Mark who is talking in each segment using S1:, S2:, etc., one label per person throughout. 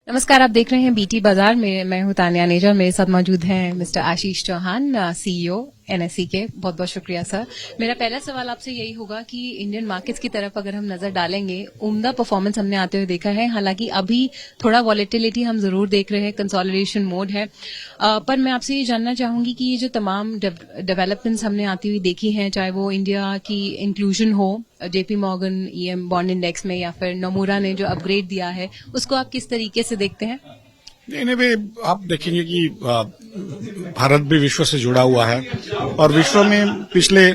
S1: नमस्कार, आप देख रहे हैं बीटी बाजार में। मैं हूं तानिया नेजा और मेरे साथ मौजूद हैं mister Ashish Chauhan, CEO NSE के। बहुत बहुत शुक्रिया सर। मेरा पहला सवाल आपसे यही होगा कि इंडियन मार्केट्स की तरफ अगर हम नजर डालेंगे, उम्दा परफॉर्मेंस हमने आते हुए देखा है। हालांकि अभी थोड़ा वॉलेटिलिटी हम जरूर देख रहे हैं, कंसोलिडेशन मोड है। पर मैं आपसे ये जानना चाहूंगी कि ये जो तमाम डेवलपमेंट्स हमने आती हुई देखी हैं, चाहे वो इंडिया की इंक्लूजन हो JP Morgan EM bond index में, या फिर नोमुरा ने जो अपग्रेड दिया है, उसको आप किस तरीके से देखते हैं?
S2: नहीं, आप देखेंगे कि भारत भी विश्व से जुड़ा हुआ है और विश्व में पिछले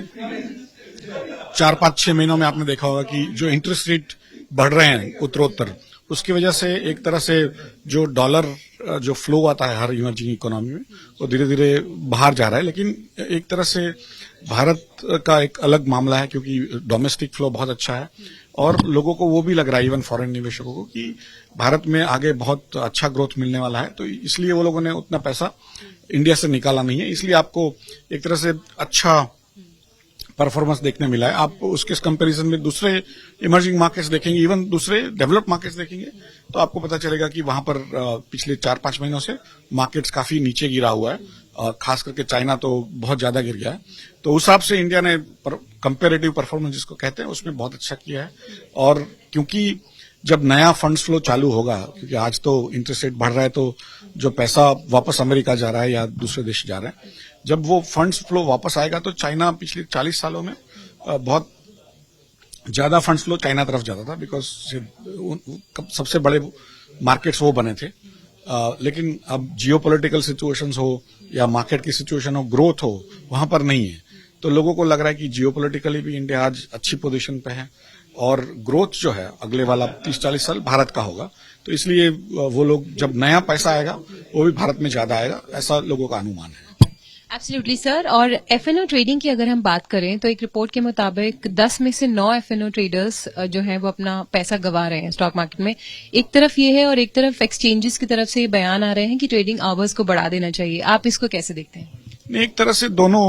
S2: 4-5-6 महीनों में आपने देखा होगा कि जो इंटरेस्ट रेट बढ़ रहे हैं उत्तरोत्तर, उसकी वजह से एक तरह से जो डॉलर जो फ्लो आता है हर इमर्जिंग इकोनॉमी में, वो धीरे धीरे बाहर जा रहा है। लेकिन एक तरह से भारत का एक अलग मामला है, क्योंकि डोमेस्टिक फ्लो बहुत अच्छा है और लोगों को वो भी लग रहा है, इवन फॉरेन निवेशकों को, कि भारत में आगे बहुत अच्छा ग्रोथ मिलने वाला है। तो इसलिए वो लोगों ने उतना पैसा इंडिया से निकाला नहीं है। इसलिए आपको एक तरह से अच्छा परफॉर्मेंस देखने मिला है। आप उसके कंपैरिजन में दूसरे इमर्जिंग मार्केट्स देखेंगे, इवन दूसरे डेवलप्ड मार्केट्स देखेंगे, तो आपको पता चलेगा कि वहां पर पिछले 4-5 महीनों से मार्केट्स काफी नीचे गिरा हुआ है। खास करके चाइना तो बहुत ज्यादा गिर गया है। तो उस हिसाब से इंडिया ने कंपेरेटिव परफॉर्मेंस जिसको कहते हैं, उसमें बहुत अच्छा किया है। और क्योंकि जब नया फंड्स फ्लो चालू होगा, क्योंकि आज तो इंटरेस्ट रेट बढ़ रहा है, तो जो पैसा वापस अमेरिका जा रहा है या दूसरे देश जा रहा है, जब वो फंड्स फ्लो वापस आएगा, तो चाइना पिछले 40 सालों में बहुत ज्यादा फंड्स फ्लो चाइना तरफ जाता था, बिकॉज सबसे बड़े मार्केट्स वो बने थे। लेकिन अब जियोपॉलिटिकल सिचुएशंस हो या मार्केट की सिचुएशन हो, ग्रोथ हो, वहां पर नहीं है। तो लोगों को लग रहा है कि जियोपॉलिटिकली भी इंडिया आज अच्छी पोजीशन पे है और ग्रोथ जो है अगले वाला 30-40 साल भारत का होगा। तो इसलिए वो लोग, जब नया पैसा आएगा वो भी भारत में ज्यादा आएगा, ऐसा लोगों का अनुमान है।
S1: Absolutely sir. और एफएनओ ट्रेडिंग की अगर हम बात करें, तो एक रिपोर्ट के मुताबिक 10 में से 9 एफएनओ ट्रेडर्स जो हैं वो अपना पैसा गंवा रहे हैं स्टॉक मार्केट में। एक तरफ ये है और एक तरफ एक्सचेंजेस की तरफ से ये बयान आ रहे हैं कि ट्रेडिंग आवर्स को बढ़ा देना चाहिए। आप इसको कैसे देखते हैं?
S2: एक तरह से दोनों,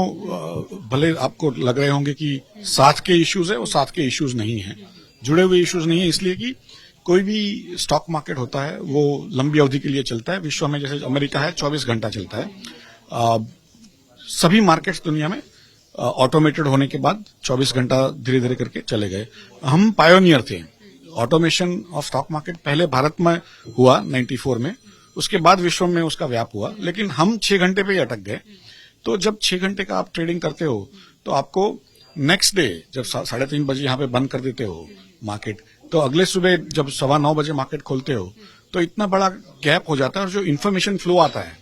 S2: भले आपको लग रहे होंगे कि साथ के इश्यूज है, वो साथ के इश्यूज नहीं है, जुड़े हुए इश्यूज नहीं है। इसलिए कि कोई भी स्टॉक मार्केट होता है वो लंबी अवधि के लिए चलता है। विश्व में जैसे अमेरिका है 24 घंटा चलता है। सभी मार्केट्स दुनिया में ऑटोमेटेड होने के बाद 24 घंटा धीरे धीरे करके चले गए। हम पायोनियर थे। ऑटोमेशन ऑफ स्टॉक मार्केट पहले भारत में हुआ 94 में, उसके बाद विश्व में उसका व्याप हुआ, लेकिन हम 6 घंटे पे ही अटक गए। तो जब 6 घंटे का आप ट्रेडिंग करते हो, तो आपको नेक्स्ट डे जब 3:30 बजे यहाँ पे बंद कर देते हो मार्केट, तो अगले सुबह जब 9:15 बजे मार्केट खोलते हो, तो इतना बड़ा गैप हो जाता है और जो इन्फॉर्मेशन फ्लो आता है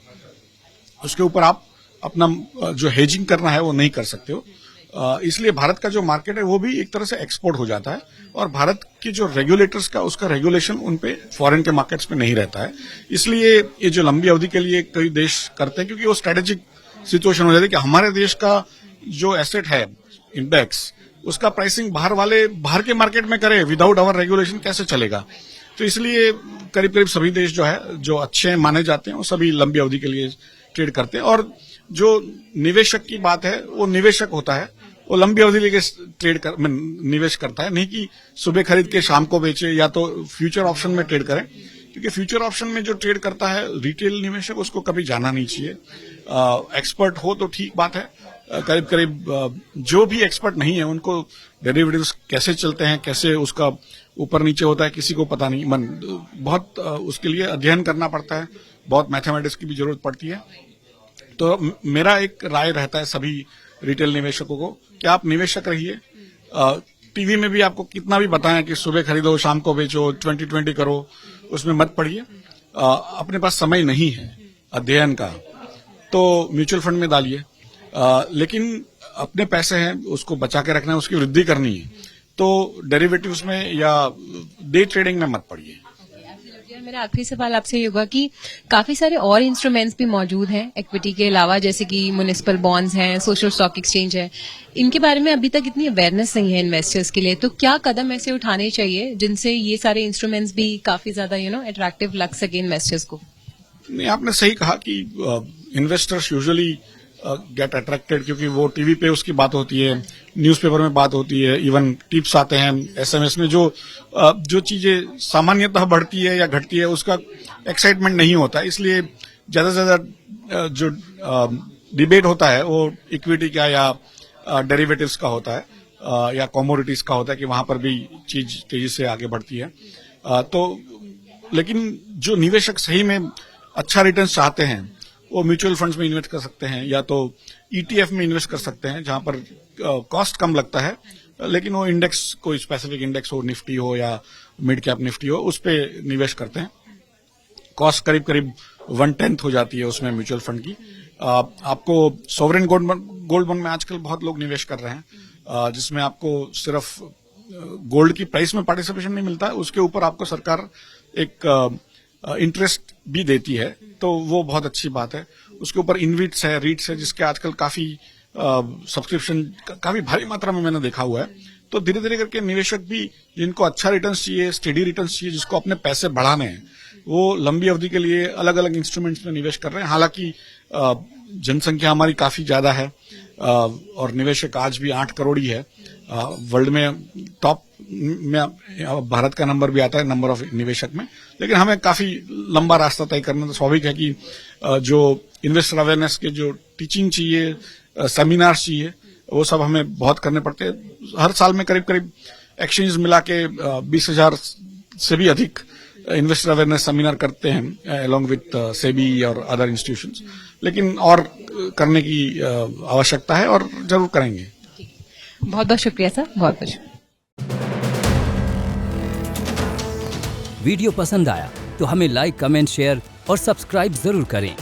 S2: उसके ऊपर आप अपना जो हेजिंग करना है वो नहीं कर सकते हो। इसलिए भारत का जो मार्केट है वो भी एक तरह से एक्सपोर्ट हो जाता है और भारत के जो रेगुलेटर्स का उसका रेगुलेशन उन पे फॉरेन के मार्केट्स में नहीं रहता है। इसलिए ये जो लंबी अवधि के लिए कई देश करते हैं, क्योंकि वो स्ट्रेटेजिक सिचुएशन हो जाती है कि हमारे देश का जो एसेट है इंडेक्स, उसका प्राइसिंग बाहर के मार्केट में करे विदाउट आवर रेगुलेशन कैसे चलेगा। तो इसलिए करीब करीब सभी देश जो है, जो अच्छे माने जाते हैं, वो सभी लंबी अवधि के लिए ट्रेड करते हैं। और जो निवेशक की बात है, वो निवेशक होता है, वो लंबी अवधि के निवेश करता है, नहीं कि सुबह खरीद के शाम को बेचे या तो फ्यूचर ऑप्शन में ट्रेड करें। क्योंकि फ्यूचर ऑप्शन में जो ट्रेड करता है रिटेल निवेशक, उसको कभी जाना नहीं चाहिए। एक्सपर्ट हो तो ठीक बात है, करीब करीब जो भी एक्सपर्ट नहीं है उनको डेरिवेटिव्स कैसे चलते हैं, कैसे उसका ऊपर नीचे होता है, किसी को पता नहीं। बहुत उसके लिए अध्ययन करना पड़ता है, बहुत मैथमेटिक्स की भी जरूरत पड़ती है। तो मेरा एक राय रहता है सभी रिटेल निवेशकों को कि आप निवेशक रहिए। टीवी में भी आपको कितना भी बताएं कि सुबह खरीदो शाम को बेचो, 2020 करो, उसमें मत पड़िए। अपने पास समय नहीं है अध्ययन का, तो म्यूचुअल फंड में डालिए। लेकिन अपने पैसे हैं, उसको बचा के रखना है, उसकी वृद्धि करनी है, तो डेरिवेटिव्स में या डे ट्रेडिंग में मत पड़िए।
S1: मेरा आखिरी सवाल आपसे ये होगा कि काफी सारे और इंस्ट्रूमेंट्स भी मौजूद हैं इक्विटी के अलावा, जैसे कि म्युनिसिपल बॉन्ड्स हैं, सोशल स्टॉक एक्सचेंज है। इनके बारे में अभी तक इतनी अवेयरनेस नहीं है इन्वेस्टर्स के लिए। तो क्या कदम ऐसे उठाने चाहिए जिनसे ये सारे इंस्ट्रूमेंट्स भी काफी ज्यादा अट्रैक्टिव लग सके इन्वेस्टर्स को?
S2: नहीं, आपने सही कहा कि इन्वेस्टर्स यूजुअली गेट अट्रैक्टेड, क्योंकि वो टीवी पे उसकी बात होती है, न्यूज़पेपर में बात होती है, इवन टिप्स आते हैं एसएमएस में, जो चीजें सामान्यतः बढ़ती है या घटती है उसका एक्साइटमेंट नहीं होता। इसलिए ज्यादा से ज्यादा जो डिबेट होता है वो इक्विटी का या डेरिवेटिव्स का होता है या कमोडिटीज का होता है कि वहां पर भी चीज तेजी से आगे बढ़ती है। तो लेकिन जो निवेशक सही में अच्छा रिटर्न चाहते हैं वो म्यूचुअल फंड्स में इन्वेस्ट कर सकते हैं या तो ईटीएफ में इन्वेस्ट कर सकते हैं, जहां पर कॉस्ट कम लगता है, लेकिन वो इंडेक्स, कोई स्पेसिफिक इंडेक्स हो, निफ्टी हो या मिड कैप निफ्टी हो, उस पे निवेश करते हैं। कॉस्ट करीब करीब 1/10 हो जाती है उसमें म्यूचुअल फंड की। आपको सोवरेन गोल्ड बॉन्ड में आजकल बहुत लोग निवेश कर रहे हैं, जिसमें आपको सिर्फ गोल्ड की प्राइस में पार्टिसिपेशन नहीं मिलता है, उसके ऊपर आपको सरकार एक इंटरेस्ट भी देती है, तो वो बहुत अच्छी बात है। उसके ऊपर इनविट्स है, रीट्स है, जिसके आजकल काफी सब्सक्रिप्शन काफी भारी मात्रा में मैंने देखा हुआ है। तो धीरे धीरे करके निवेशक भी, जिनको अच्छा रिटर्न चाहिए, स्टेडी रिटर्न चाहिए, जिसको अपने पैसे बढ़ाने हैं, वो लंबी अवधि के लिए अलग अलग इंस्ट्रूमेंट्स में निवेश कर रहे हैं। हालांकि जनसंख्या हमारी काफी ज्यादा है और निवेशक आज भी 8 करोड़ ही है। वर्ल्ड में टॉप में भारत का नंबर भी आता है नंबर ऑफ निवेशक में, लेकिन हमें काफी लंबा रास्ता तय करना। तो स्वाभाविक है कि जो इन्वेस्टर अवेयरनेस के जो टीचिंग चाहिए, सेमिनार्स चाहिए, वो सब हमें बहुत करने पड़ते हैं। हर साल में करीब करीब एक्सचेंज मिला के 20,000 से भी अधिक इन्वेस्टर अवेयरनेस सेमिनार करते हैं अलोंग विथ सेबी और अदर इंस्टीट्यूशंस, लेकिन और करने की आवश्यकता है और जरूर करेंगे।
S1: बहुत बहुत शुक्रिया सर, बहुत बहुत शुक्रिया।
S3: वीडियो पसंद आया तो हमें लाइक, कमेंट, शेयर और सब्सक्राइब जरूर करें।